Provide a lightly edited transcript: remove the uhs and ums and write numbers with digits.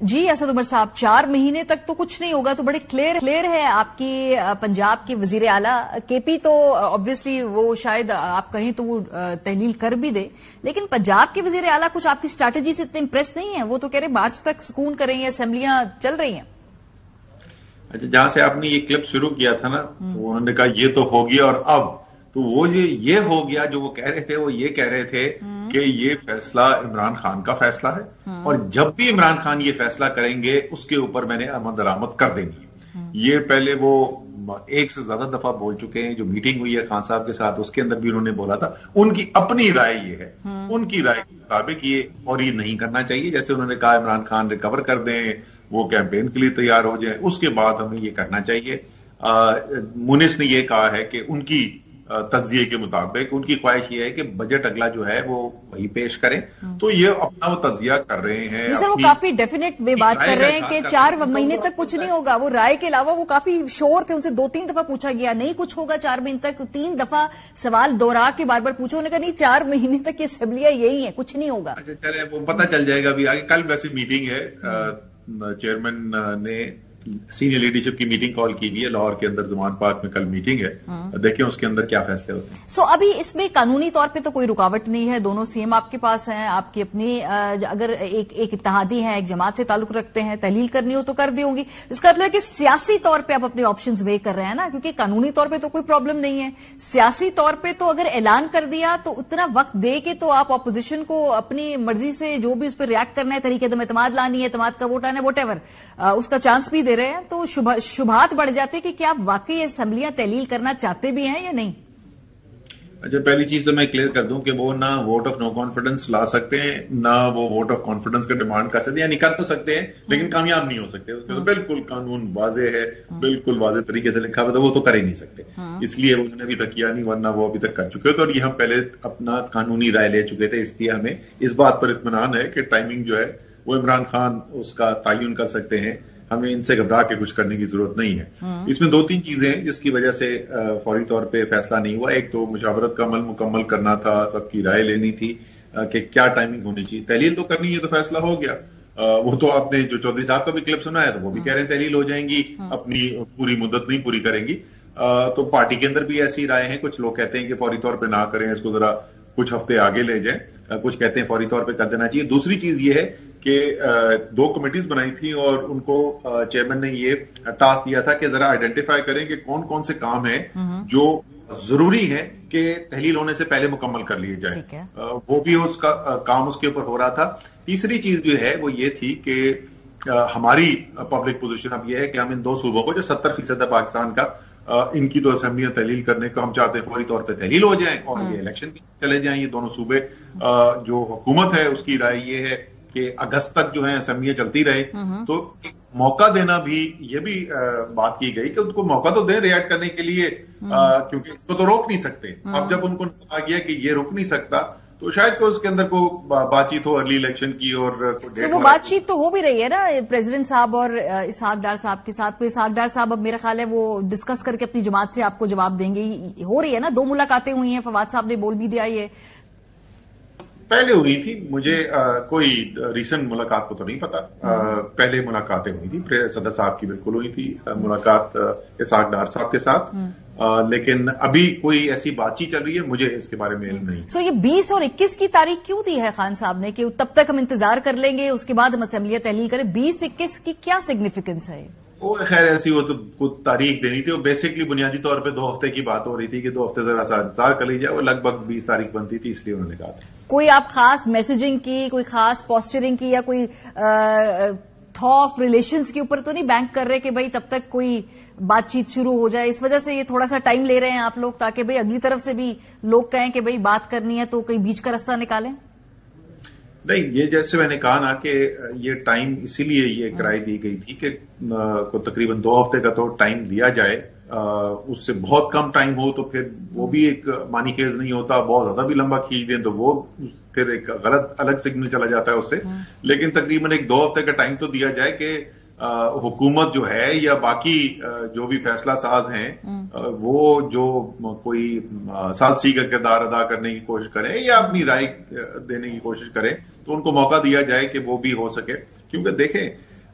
جی اسد عمر صاحب، 4 مہینے تک تو کچھ نہیں ہوگا، تو بڑے کلیئر ہے آپ کی پنجاب کے وزیر اعلیٰ کے پی تو آبویسلی وہ شاید آپ کہیں تو وہ تحلیل کر بھی دے، لیکن پنجاب کے وزیر اعلیٰ کچھ آپ کی اسٹریٹجی سے اتنے امپریس نہیں ہیں، وہ تو کہہ رہے مارچ تک سکون کریں گے، اسمبلیاں چل رہی ہیں۔ اچھا، جہاں سے آپ نے یہ کلپ شروع کیا تھا نا، انہوں نے کہا یہ تو ہو گیا اور اب تو وہ یہ ہو گیا جو وہ کہہ رہے تھے، وہ یہ کہہ رہے تھے کہ یہ فیصلہ عمران خان کا فیصلہ ہے اور جب بھی عمران خان یہ فیصلہ کریں گے اس کے اوپر میں نے عمل درآمد کر دینی ہے۔ یہ پہلے وہ ایک سے زیادہ دفعہ بول چکے ہیں، جو میٹنگ ہوئی ہے خان صاحب کے ساتھ اس کے اندر بھی انہوں نے بولا تھا، ان کی اپنی رائے یہ ہے، ان کی رائے کے مطابق یہ فوری نہیں کرنا چاہیے، جیسے انہوں نے کہا عمران خان ریکور کر دیں، وہ کیمپین کے لیے تیار ہو جائیں، اس کے بعد ہمیں یہ کرنا چاہیے۔ مونس نے یہ کہا ہے کہ ان کی تجزیے کے مطابق ان کی خواہش یہ ہے کہ بجٹ اگلا جو ہے وہ وہی پیش کریں، تو یہ اپنا وہ تجزیہ کر رہے ہیں۔ وہ کافی ڈیفینیٹ وے بات کر رہے ہیں کہ 4 مہینے تک کچھ نہیں ہوگا، وہ رائے کے علاوہ وہ کافی شور تھے، ان سے 2-3 دفعہ پوچھا گیا نہیں کچھ ہوگا 4 مہینے تک، 3 دفعہ سوال دوہرا کے بار بار پوچھا، انہوں نے کہا نہیں 4 مہینے تک یہ اسمبلیاں یہی ہیں، کچھ نہیں ہوگا۔ اچھا چلے، وہ پتہ چل جائے گا ابھی آگے۔ کل ویسے میٹنگ ہے، چیئرمین نے سینئر لیڈرشپ کی میٹنگ کال کی ہوئی ہے لاہور کے اندر، زمان پارک میں کل میٹنگ ہے، دیکھیں اس کے اندر کیا فیصلے ہوتے ہیں۔ سو ابھی اس میں قانونی طور پہ تو کوئی رکاوٹ نہیں ہے، دونوں سی ایم آپ کے پاس ہیں، آپ کی اپنی اگر ایک اتحادی ہیں، ایک جماعت سے تعلق رکھتے ہیں، تحلیل کرنی ہو تو کر دی ہوں گی، اس کا مطلب ہے کہ سیاسی طور پہ آپ اپنے آپشنز وے کر رہے ہیں نا، کیونکہ قانونی طور پہ تو کوئی پرابلم نہیں ہے، سیاسی طور پہ تو اگر اعلان کر دیا تو اتنا وقت دے کے تو آپ اپوزیشن کو اپنی مرضی سے جو بھی اس پہ ریئیکٹ کرنا ہے، طریقے عدم اعتماد لانی ہے، اعتماد کا ووٹ آنا ہے، واٹ ایور، اس کا چانس بھی دے رہے ہیں، تو شبہات بڑھ جاتے کہ کیا آپ واقعی اسمبلیاں تحلیل کرنا چاہتے بھی ہیں یا نہیں؟ اچھا، پہلی چیز تو میں کلیئر کر دوں کہ وہ نہ ووٹ آف نو کانفیڈنس لا سکتے ہیں، نہ وہ ووٹ آف کانفیڈنس کا ڈیمانڈ کر سکتے ہیں، یعنی کر تو سکتے ہیں لیکن کامیاب نہیں ہو سکتے، اس میں تو بالکل قانون واضح ہے، بالکل واضح طریقے سے لکھا ہوا تھا، وہ تو کر ہی نہیں سکتے، اس لیے انہوں نے ابھی تک کیا نہیں، ورنہ وہ ابھی تک کر چکے تھے، اور یہ ہم پہلے اپنا قانونی رائے لے چکے تھے، اس لیے ہمیں اس بات پر اطمینان ہے کہ ٹائمنگ جو ہے وہ عمران خان اس کا تعین کر سکتے ہیں، ہمیں ان سے گھبرا کے کچھ کرنے کی ضرورت نہیں ہے۔ اس میں 2-3 چیزیں ہیں جس کی وجہ سے فوری طور پہ فیصلہ نہیں ہوا۔ ایک تو مشاورت کا عمل مکمل کرنا تھا، سب کی رائے لینی تھی کہ کیا ٹائمنگ ہونی چاہیے، تحلیل تو کرنی ہے تو فیصلہ ہو گیا، وہ تو آپ نے جو چودھری صاحب کا بھی کلپ سنا ہے تو وہ بھی کہہ رہے ہیں تحلیل ہو جائیں گی، اپنی پوری مدت نہیں پوری کریں گی، تو پارٹی کے اندر بھی ایسی رائے ہیں، کچھ لوگ کہتے ہیں کہ فوری طور پہ نہ کریں، اس کو ذرا کچھ ہفتے آگے لے جائیں، کچھ کہتے ہیں فوری طور پہ کر دینا چاہیے۔ دوسری چیز یہ ہے کہ 2 کمیٹیز بنائی تھیں اور ان کو چیئرمین نے یہ ٹاسک دیا تھا کہ ذرا آئیڈینٹیفائی کریں کہ کون کون سے کام ہیں جو ضروری ہیں کہ تحلیل ہونے سے پہلے مکمل کر لیے جائیں، وہ بھی اس کا کام اس کے اوپر ہو رہا تھا۔ تیسری چیز جو ہے وہ یہ تھی کہ ہماری پبلک پوزیشن اب یہ ہے کہ ہم ان 2 صوبوں کو جو 70% ہے پاکستان کا، ان کی تو اسمبلیاں تحلیل کرنے کو ہم چاہتے ہیں فوری طور پہ تحلیل ہو جائیں اور یہ الیکشن چلے جائیں، یہ دونوں صوبے، جو حکومت ہے اس کی رائے یہ ہے کہ اگست تک جو ہے اسمبلیاں چلتی رہے، تو موقع دینا بھی، یہ بھی بات کی گئی کہ ان کو موقع تو دیں ریئیکٹ کرنے کے لیے، کیونکہ اس کو تو روک نہیں سکتے، اب جب ان کو کہا گیا کہ یہ روک نہیں سکتا تو شاید کو اس کے اندر کو بات چیت ہو ارلی الیکشن کی، اور وہ بات چیت تو ہو بھی رہی ہے نا پریزیڈنٹ صاحب اور اسحاق ڈار صاحب کے ساتھ، اسحاق ڈار صاحب اب میرا خیال ہے وہ ڈسکس کر کے اپنی جماعت سے آپ کو جواب دیں گے، ہو رہی ہے نا، 2 ملاقاتیں ہوئی ہیں، فواد صاحب نے بول بھی دیا یہ پہلے ہوئی تھی، مجھے کوئی ریسنٹ ملاقات کو تو نہیں پتا، پہلے ملاقاتیں ہوئی تھی، صدر صاحب کی بالکل ہوئی تھی ملاقات اسحاق ڈار صاحب کے ساتھ، لیکن ابھی کوئی ایسی بات چیت چل رہی ہے، مجھے اس کے بارے میں علم نہیں۔ سو یہ 20 اور 21 کی تاریخ کیوں دی ہے خان صاحب نے کہ تب تک ہم انتظار کر لیں گے، اس کے بعد ہم اسمبلیاں تحلیل کریں، 20-21 کی کیا سگنیفیکنس ہے؟ وہ خیر ایسی وہ تو تاریخ دینی تھی، وہ بیسکلی بنیادی طور پہ 2 ہفتے کی بات ہو رہی تھی کہ 2 ہفتے ذرا سا انتظار کر لی جائے، وہ لگ بھگ 20 تاریخ بنتی تھی، اس لیے انہوں نے کہا تھا۔ کوئی آپ خاص میسجنگ کی، کوئی خاص پوسچرنگ کی، یا کوئی آف ریلیشنز کے اوپر تو نہیں بینک کر رہے کہ بھائی تب تک کوئی بات چیت شروع ہو جائے، اس وجہ سے یہ تھوڑا سا ٹائم لے رہے ہیں آپ لوگ تاکہ بھائی اگلی طرف سے بھی لوگ کہیں کہ بھائی بات کرنی ہے تو کہیں بیچ کا رستہ نکالیں؟ نہیں، یہ جیسے میں نے کہا نا کہ یہ ٹائم اسی لیے یہ کرائے دی گئی تھی کہ تقریباً 2 ہفتے کا تو ٹائم دیا جائے، اس سے بہت کم ٹائم ہو تو پھر وہ بھی ایک معنی خیز نہیں ہوتا، بہت زیادہ بھی لمبا کھینچ دیں تو وہ پھر ایک غلط الگ سگنل چلا جاتا ہے اس سے، لیکن تقریباً 2 ہفتے کا ٹائم تو دیا جائے کہ حکومت جو ہے یا باقی جو بھی فیصلہ ساز ہیں وہ جو کوئی ثالثی کا کردار ادا کرنے کی کوشش کریں یا اپنی رائے دینے کی کوشش کریں تو ان کو موقع دیا جائے کہ وہ بھی ہو سکے، کیونکہ دیکھیں